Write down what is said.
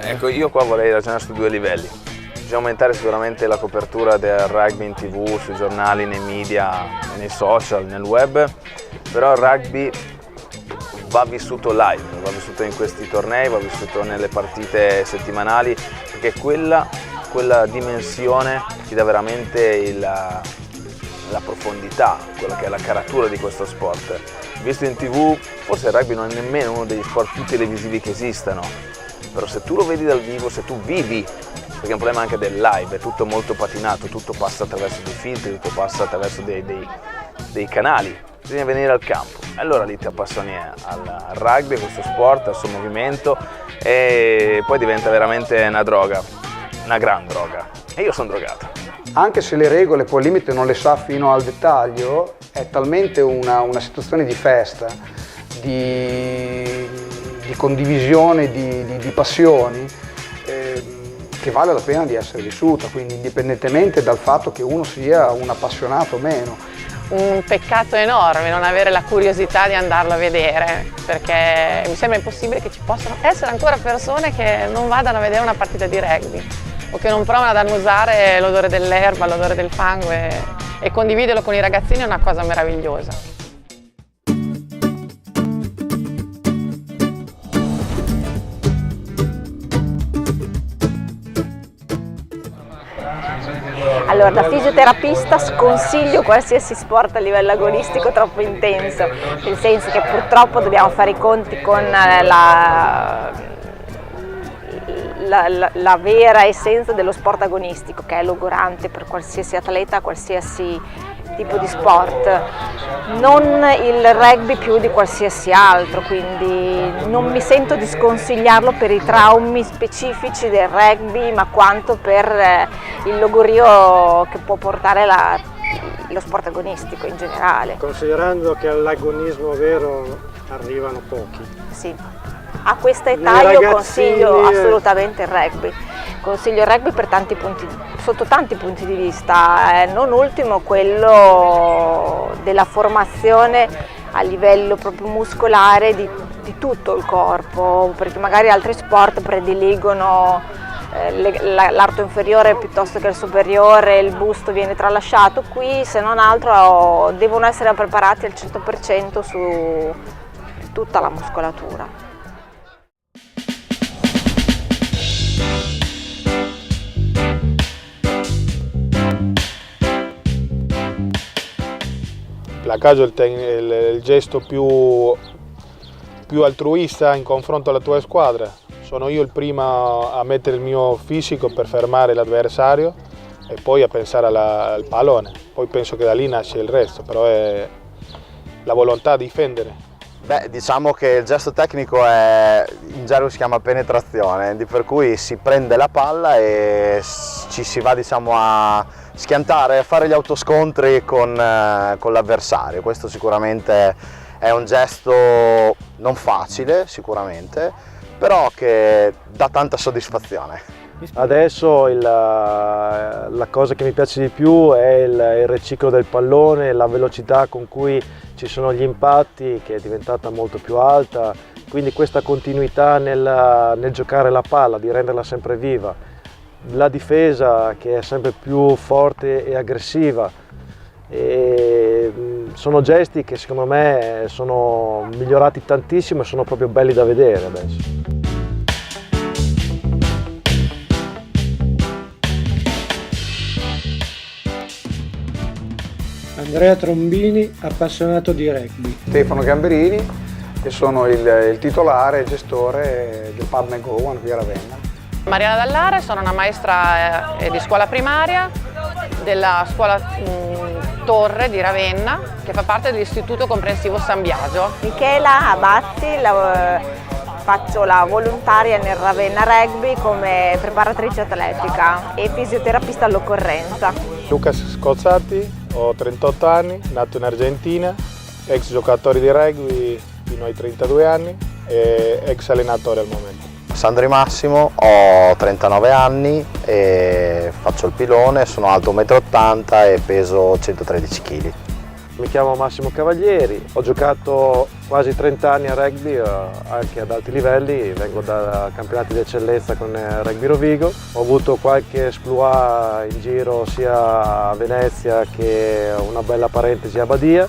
Ecco, io qua vorrei ragionare su due livelli. Bisogna aumentare sicuramente la copertura del rugby in TV, sui giornali, nei media, nei social, nel web, però il rugby va vissuto live, va vissuto in questi tornei, va vissuto nelle partite settimanali, perché quella dimensione ti dà veramente la profondità, quella che è la caratura di questo sport. Visto in TV, forse il rugby non è nemmeno uno degli sport più televisivi che esistano, però se tu lo vedi dal vivo, se tu vivi, perché è un problema anche del live, è tutto molto patinato, tutto passa attraverso dei filtri, tutto passa attraverso dei canali, bisogna venire al campo, allora lì ti appassioni al rugby, a questo sport, al suo movimento, e poi diventa veramente una droga, una gran droga, e io sono drogato. Anche se le regole poi al limite non le sa fino al dettaglio, è talmente una situazione di festa, di condivisione, di passioni, che vale la pena di essere vissuta, quindi indipendentemente dal fatto che uno sia un appassionato o meno. Un peccato enorme non avere la curiosità di andarlo a vedere, perché mi sembra impossibile che ci possano essere ancora persone che non vadano a vedere una partita di rugby o che non provano ad annusare l'odore dell'erba, l'odore del fango e condividerlo con i ragazzini è una cosa meravigliosa. Allora, da fisioterapista sconsiglio qualsiasi sport a livello agonistico troppo intenso, nel senso che purtroppo dobbiamo fare i conti con la vera essenza dello sport agonistico, che è logorante per qualsiasi atleta, qualsiasi tipo di sport, non il rugby più di qualsiasi altro, quindi non mi sento di sconsigliarlo per i traumi specifici del rugby, ma quanto per il logorio che può portare lo sport agonistico in generale. Considerando che all'agonismo vero arrivano pochi. Sì, a questa età io consiglio assolutamente il rugby. Consiglio il rugby per sotto tanti punti di vista, non ultimo quello della formazione a livello proprio muscolare di tutto il corpo, perché magari altri sport prediligono l'arto inferiore piuttosto che il superiore, il busto viene tralasciato. Qui, se non altro, devono essere preparati al 100% su tutta la muscolatura. Placaggio è il gesto più altruista in confronto alla tua squadra. Sono io il primo a mettere il mio fisico per fermare l'avversario e poi a pensare al pallone. Poi penso che da lì nasce il resto, però è la volontà di difendere. Beh, diciamo che il gesto tecnico in gergo si chiama penetrazione, per cui si prende la palla e ci si va, diciamo, a schiantare, a fare gli autoscontri con l'avversario. Questo sicuramente è un gesto non facile, sicuramente, però che dà tanta soddisfazione. Adesso la cosa che mi piace di più è il riciclo del pallone, la velocità con cui ci sono gli impatti, che è diventata molto più alta, quindi questa continuità nel giocare la palla, di renderla sempre viva, la difesa che è sempre più forte e aggressiva. E sono gesti che secondo me sono migliorati tantissimo e sono proprio belli da vedere adesso. Andrea Trombini, appassionato di rugby. Stefano Gamberini, che sono il titolare e gestore del Pub McGowan qui a Ravenna. Mariana Dallare, sono una maestra di scuola primaria della scuola Torre di Ravenna, che fa parte dell'Istituto Comprensivo San Biagio. Michela Abazzi, faccio la volontaria nel Ravenna Rugby come preparatrice atletica e fisioterapista all'occorrenza. Luca Scozzati, ho 38 anni, nato in Argentina, ex giocatore di rugby fino ai 32 anni e ex allenatore al momento. Sandri Massimo, ho 39 anni e faccio il pilone, sono alto 1,80 m e peso 113 kg. Mi chiamo Massimo Cavalieri, ho giocato quasi 30 anni a rugby anche ad alti livelli, vengo da campionati di eccellenza con Rugby Rovigo, ho avuto qualche esploit in giro sia a Venezia che una bella parentesi a Badia.